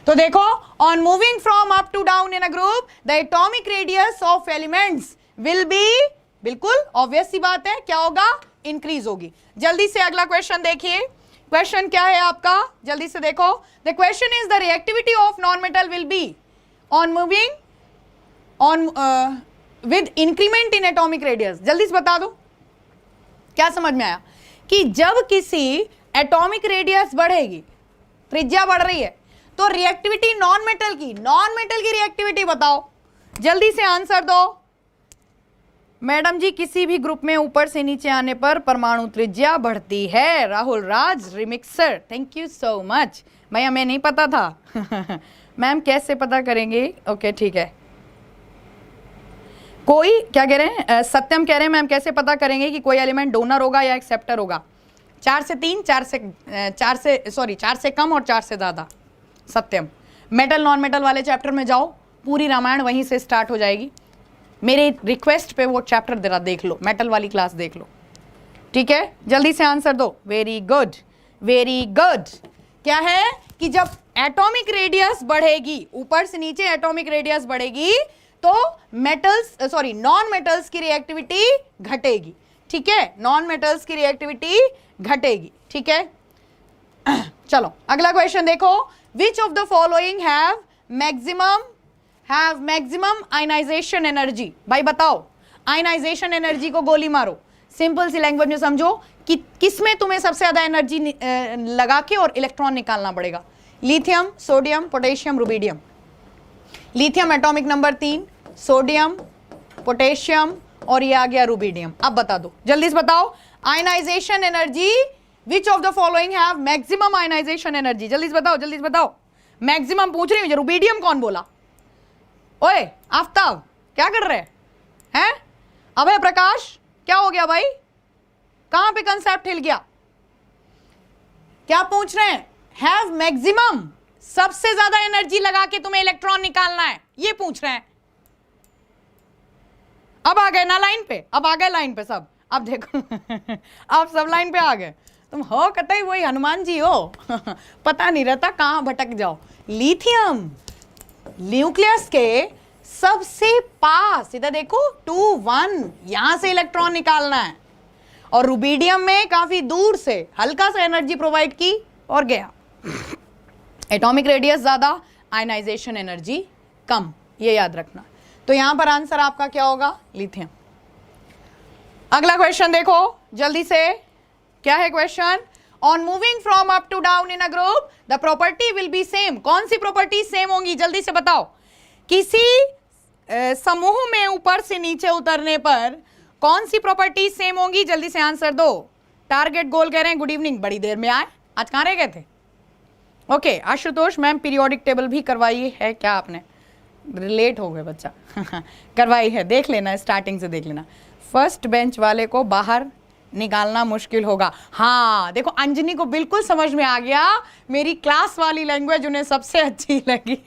तो देखो, on moving from up to down in a group the atomic radius of elements will be, बिल्कुल ऑब्वियस सी बात है, क्या होगा? इंक्रीज होगी। जल्दी से अगला क्वेश्चन देखिए। क्वेश्चन क्या है आपका? जल्दी से देखो। The question is the reactivity of non metal will be on moving on with increment in atomic radius. जल्दी से बता दो, क्या समझ में आया? कि जब किसी एटॉमिक रेडियस बढ़ेगी, त्रिज्या बढ़ रही है, तो रिएक्टिविटी नॉन मेटल की रिएक्टिविटी बताओ। जल्दी से आंसर दो। मैडम जी, किसी भी ग्रुप में ऊपर से नीचे आने पर परमाणु त्रिज्या बढ़ती है। Rahul Raj remixer, thank you so much. भाई हमें नहीं पता था। मैम कैसे पता करेंगे? ओके ठीक है। कोई क्या कह रहे हैं? सत्यम कह रहे हैं मैम कैसे पता करेंगे कि कोई एलिमेंट डोनर होगा या एक्सेप्टर होगा? 4 से 3, 4 से कम और 4 से ज़्यादा। सत्यम, मेटल नॉन मेटल वाले चैप्टर में जाओ, पूरी रामायण वहीं से स्टार्ट हो जाएगी। मेरे रिक्वेस्ट पे वो चैप्टर जरा देख लो, मेटल वाली क्लास देख लो, ठीक है? जल्दी से आंसर दो। Very good, very good. क्या है कि जब एटॉमिक रेडियस बढ़ेगी, ऊपर से नीचे एटॉमिक रेडियस बढ़ेगी, तो नॉन मेटल्स की रिएक्टिविटी घटेगी। ठीक है, नॉन मेटल्स की रिएक्टिविटी घटेगी। ठीक है, चलो अगला क्वेश्चन देखो। Which of the following have maximum ionization energy? भाई बताओ, आयनाइजेशन एनर्जी को गोली मारो, सिंपल सी लैंग्वेज में समझो कि किसमें तुम्हें सबसे ज्यादा एनर्जी लगा के और इलेक्ट्रॉन निकालना पड़ेगा। Lithium, sodium, potassium, rubidium. Lithium atomic number 3, sodium, potassium और ये आ गया रुबिडियम। अब बता दो, जल्दी से बताओ, ionization energy, which of the following have maximum ionization energy? जल्दी से बताओ, जल्दी से बताओ। मैक्सिमम पूछ रही हूँ, रुबिडियम कौन बोला? ओए आफ्ताब, क्या कर रहे हैं? अभय प्रकाश, क्या हो गया भाई? कहां पे कंसेप्ट हिल गया? क्या पूछ रहे हैं? हैव मैक्सिमम, सबसे ज्यादा एनर्जी लगा के तुम्हें इलेक्ट्रॉन निकालना है, ये पूछ रहे हैं। अब आ गए ना लाइन पे? अब आ गए लाइन पे सब? अब देखो अब सब लाइन पे आ गए। तुम हो कतई वही हनुमान जी हो पता नहीं रहता कहां भटक जाओ। लिथियम न्यूक्लियस के सबसे पास, इधर देखो 2 1, यहां से इलेक्ट्रॉन निकालना है। और रुबीडियम में काफी दूर से हल्का सा एनर्जी प्रोवाइड की और गया। एटॉमिक रेडियस ज्यादा, आयनाइजेशन एनर्जी कम, ये याद रखना। तो यहां पर आंसर आपका क्या होगा? लिथियम। अगला क्वेश्चन देखो जल्दी से, क्या है question? On moving from up to down in a group the property will be same. कौन सी प्रॉपर्टी सेम होंगी? जल्दी से बताओ। किसी समूह में ऊपर से नीचे उतरने पर कौन सी प्रॉपर्टी सेम होंगी? जल्दी से आंसर दो। टारगेट गोल कह रहे हैं, गुड इवनिंग, बड़ी देर में आए, आज कहाँ रह गए थे? Okay Ashutosh ma'am periodic table भी करवाई है क्या आपने? रिलेट हो गए बच्चा करवाई है, देख लेना, स्टार्टिंग से देख लेना। फर्स्ट बेंच वाले को बाहर निकालना मुश्किल होगा। हाँ देखो अंजनी को बिल्कुल समझ में आ गया, मेरी क्लास वाली लैंग्वेज उन्हें सबसे अच्छी लगी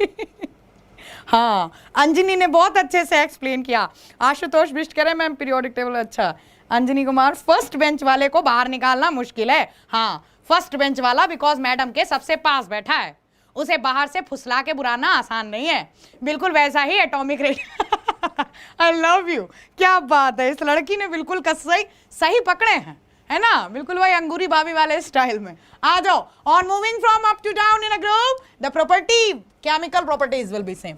हाँ अंजनी ने बहुत अच्छे से एक्सप्लेन किया। आशुतोष बिष्ट करे मैम पीरियोडिक टेबल, अच्छा। अंजनी कुमार फर्स्ट बेंच वाले को बाहर निकालना मुश्किल है। हाँ फर्स्ट बेंच वाला बिकॉज मैडम के सबसे पास बैठा है, उसे बाहर से फुसला के बुलाना आसान नहीं है। बिल्कुल वैसा ही atomic radius I love you, क्या बात है, इस लड़की ने बिल्कुल सही पकड़े हैं, है ना? बिल्कुल वही अंगूरी भाभी वाले स्टाइल में। आ जाओ। On moving from up to down in a group the property chemical properties will be same.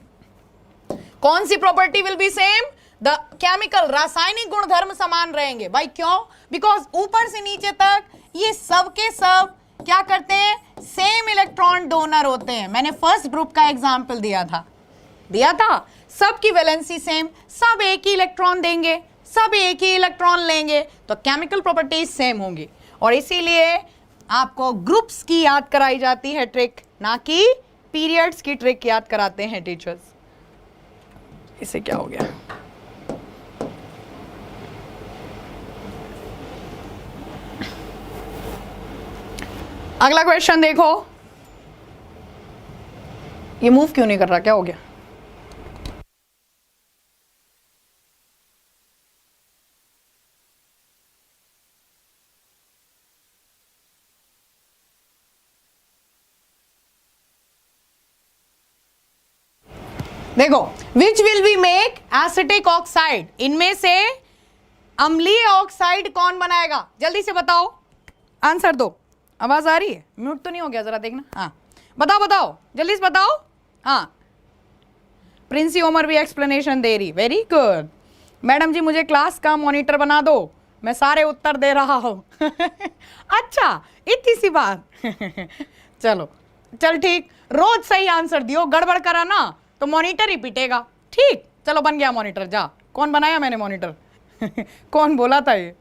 कौन सी property will be same? The chemical, रासायनिक गुणधर्म समान रहेंगे। भाई क्यों? बिकॉज ऊपर से नीचे तक ये सब के सब क्या करते हैं? सेम इलेक्ट्रॉन डोनर होते हैं। मैंने फर्स्ट ग्रुप का एग्जांपल दिया था सबकी वैलेंसी सेम, सब एक ही इलेक्ट्रॉन देंगे, सब एक ही इलेक्ट्रॉन लेंगे, तो केमिकल प्रॉपर्टीज सेम होंगी। और इसीलिए आपको ग्रुप्स की याद कराई जाती है ट्रिक, ना कि पीरियड्स की ट्रिक याद कराते हैं टीचर्स। इसे क्या हो गया? अगला क्वेश्चन देखो, ये मूव क्यों नहीं कर रहा, क्या हो गया? देखो which will be make acetic oxide, इनमें से अम्लीय ऑक्साइड कौन बनाएगा? जल्दी से बताओ, आंसर दो। आवाज आ रही है? म्यूट तो नहीं हो गया? जरा देखना। हाँ बताओ जल्दी से बताओ। हाँ प्रिंसी उमर भी एक्सप्लेनेशन दे रही, वेरी गुड। मैडम जी मुझे क्लास का मॉनिटर बना दो, मैं सारे उत्तर दे रहा हूं अच्छा इतनी सी बात चलो चल ठीक, रोज सही आंसर दियो, गड़बड़ करा ना तो मॉनिटर ही पिटेगा। ठीक चलो बन गया मॉनिटर, जा। कौन बनाया? मैंने मॉनिटर कौन बोला था ये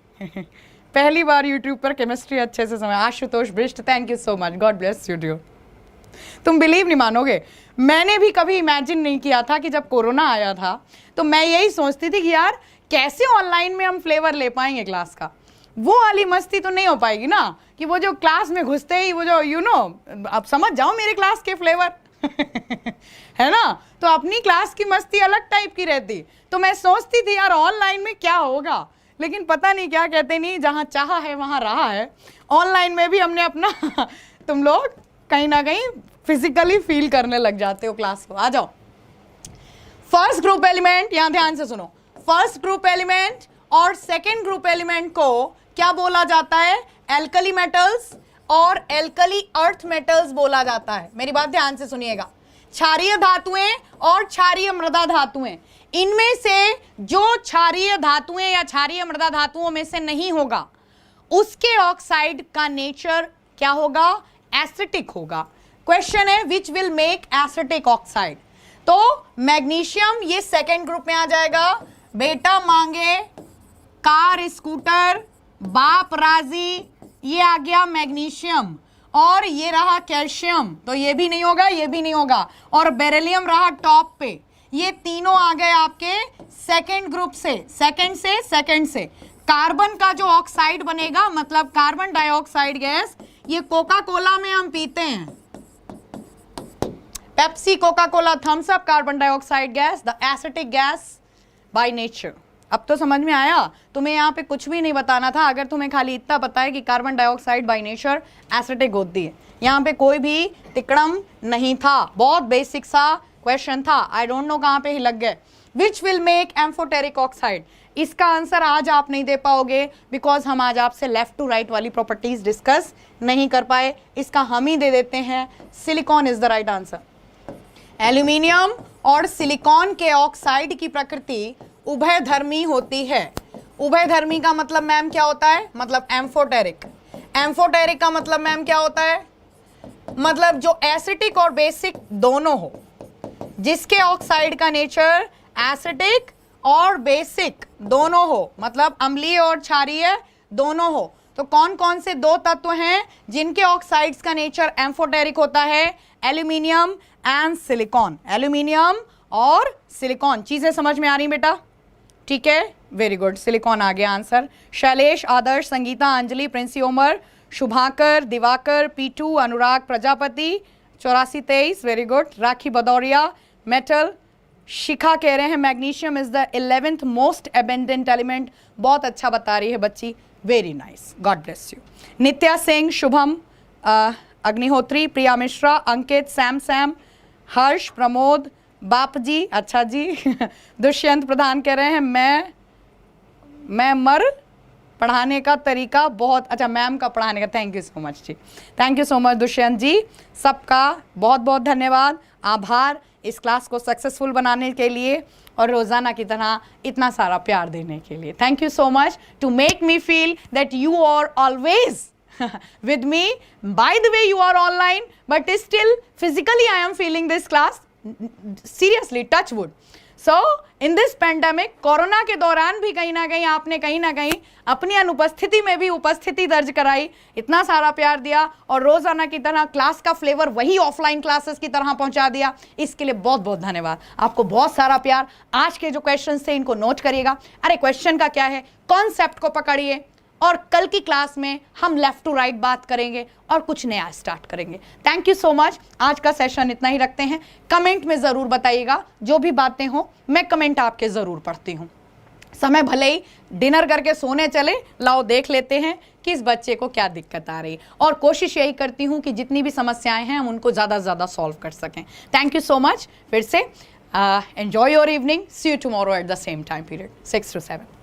पहली बार यूट्यूब पर केमिस्ट्री अच्छे से समझ। Ashutosh Bisht thank you so much, God bless you dear. तुम बिलीव नहीं मानोगे, मैंने भी कभी इमेजिन नहीं किया था कि जब कोरोना आया था तो मैं यही सोचती थी कि यार कैसे ऑनलाइन में हम फ्लेवर ले पाएंगे क्लास का। वो वाली मस्ती तो नहीं हो पाएगी ना कि वो जो क्लास में घुसते ही वो जो अब समझ जाओ मेरे क्लास के फ्लेवर है ना? तो अपनी क्लास की मस्ती अलग टाइप की रहती। तो मैं सोचती थी यार ऑनलाइन में क्या होगा, लेकिन पता नहीं क्या कहते नहीं, जहां चाहा है वहां रहा है। ऑनलाइन में भी हमने अपना तुम लोग कहीं ना कहीं फिजिकली फील करने लग जाते हो क्लास को। आ जाओ। फर्स्ट ग्रुप एलिमेंट, यहां ध्यान से सुनो, फर्स्ट ग्रुप एलिमेंट और सेकेंड ग्रुप एलिमेंट को क्या बोला जाता है? एल्कली मेटल्स और एल्कली अर्थ मेटल्स बोला जाता है। मेरी बात ध्यान से सुनिएगा। क्षारीय धातुएं और क्षारीय मृदा धातुएं, इनमें से जो क्षारीय धातुएं या क्षारीय मृदा धातुओं में से नहीं होगा उसके ऑक्साइड का नेचर क्या होगा? एसिटिक होगा। क्वेश्चन है which will make acetic oxide. तो मैग्नीशियम ये सेकेंड ग्रुप में आ जाएगा। बेटा मांगे कार स्कूटर बाप राजी, ये आ गया मैग्नीशियम। और ये रहा कैल्शियम, तो ये भी नहीं होगा, ये भी नहीं होगा। और बेरिलियम रहा टॉप पे। ये तीनों आ गए आपके सेकेंड ग्रुप से, सेकेंड से। कार्बन का जो ऑक्साइड बनेगा मतलब कार्बन डाइऑक्साइड गैस, ये कोका कोला में हम पीते हैं, Pepsi, Coca Cola, Thums Up, carbon dioxide gas the acetic gas by nature. अब तो समझ में आया? तुम्हें यहाँ पे कुछ भी नहीं बताना था, अगर तुम्हें खाली इतना पता है कि carbon dioxide by nature acetic होती है। यहाँ पे कोई भी तिकड़म नहीं था, बहुत बेसिक सा क्वेश्चन था। आई डोंट नो कहाँ पे ही लग गए। Which will make amphoteric oxide. इसका आंसर आज आप नहीं दे पाओगे बिकॉज हम आज आपसे लेफ्ट टू राइट वाली प्रॉपर्टीज डिस्कस नहीं कर पाए। इसका हम ही दे देते हैं, silicon is the right answer. Aluminium और सिलिकॉन के ऑक्साइड की प्रकृति उभयधर्मी होती है। उभयधर्मी का मतलब मैम क्या होता है? मतलब एम्फोटेरिक। एम्फोटेरिक का मतलब मैम क्या होता है? मतलब जो एसिटिक और बेसिक दोनों हो, जिसके ऑक्साइड का नेचर एसिटिक और बेसिक दोनों हो, मतलब अम्लीय और क्षारीय दोनों हो। तो कौन कौन से दो तत्व हैं जिनके ऑक्साइड्स का नेचर एम्फोटेरिक होता है? Aluminium and silicon. एल्यूमिनियम और सिलिकॉन। चीजें समझ में आ रही बेटा? ठीक है, वेरी गुड, सिलिकॉन आ गया answer. Shailesh, Adarsh, Sangeeta, Anjali, Princy Omar, Shubhakar, Diwakar, Pitu, Anurag Prajapati, 8423, very good. Rakhi Bhadauria, metal. Shikha कह रहे हैं magnesium is the 11th most abundant element. बहुत अच्छा बता रही है बच्ची, very nice, God bless you. Nitya Singh, Shubham Agnihotri, Priya Mishra, Ankit, Sam, Harsh, Pramod, बाप जी, अच्छा जी। दुष्यंत प्रधान कह रहे हैं मैं मर पढ़ाने का तरीका बहुत अच्छा, मैम का पढ़ाने का, थैंक यू सो मच जी, thank you so much Dushyant ji. सबका बहुत बहुत धन्यवाद, आभार इस क्लास को सक्सेसफुल बनाने के लिए और रोज़ाना की तरह इतना सारा प्यार देने के लिए। Thank you so much to make me feel that you are always with me. By the way, you are online, but still physically I am feeling this class. Seriously, touch wood. So in this pandemic, corona के दौरान भी कहीं ना कहीं आपने कहीं ना कहीं अपनी अनुपस्थिति में भी उपस्थिति दर्ज कराई, इतना सारा प्यार दिया और रोजाना की तरह क्लास का फ्लेवर वही ऑफलाइन क्लासेस की तरह पहुंचा दिया। इसके लिए बहुत बहुत धन्यवाद, आपको बहुत सारा प्यार। आज के जो क्वेश्चन थे इनको नोट करिएगा। अरे क्वेश्चन का क्या है, कॉन्सेप्ट को पकड़िए और कल की क्लास में हम लेफ्ट टू राइट बात करेंगे और कुछ नया स्टार्ट करेंगे। थैंक यू सो मच, आज का सेशन इतना ही रखते हैं। कमेंट में ज़रूर बताइएगा, जो भी बातें हो मैं कमेंट आपके ज़रूर पढ़ती हूँ। समय भले ही डिनर करके सोने चले, लाओ देख लेते हैं कि इस बच्चे को क्या दिक्कत आ रही है और कोशिश यही करती हूँ कि जितनी भी समस्याएं हैं हम उनको ज़्यादा से ज़्यादा सॉल्व कर सकें। Thank you so much. फिर से enjoy your evening, see you tomorrow at the same time period 6 to 7।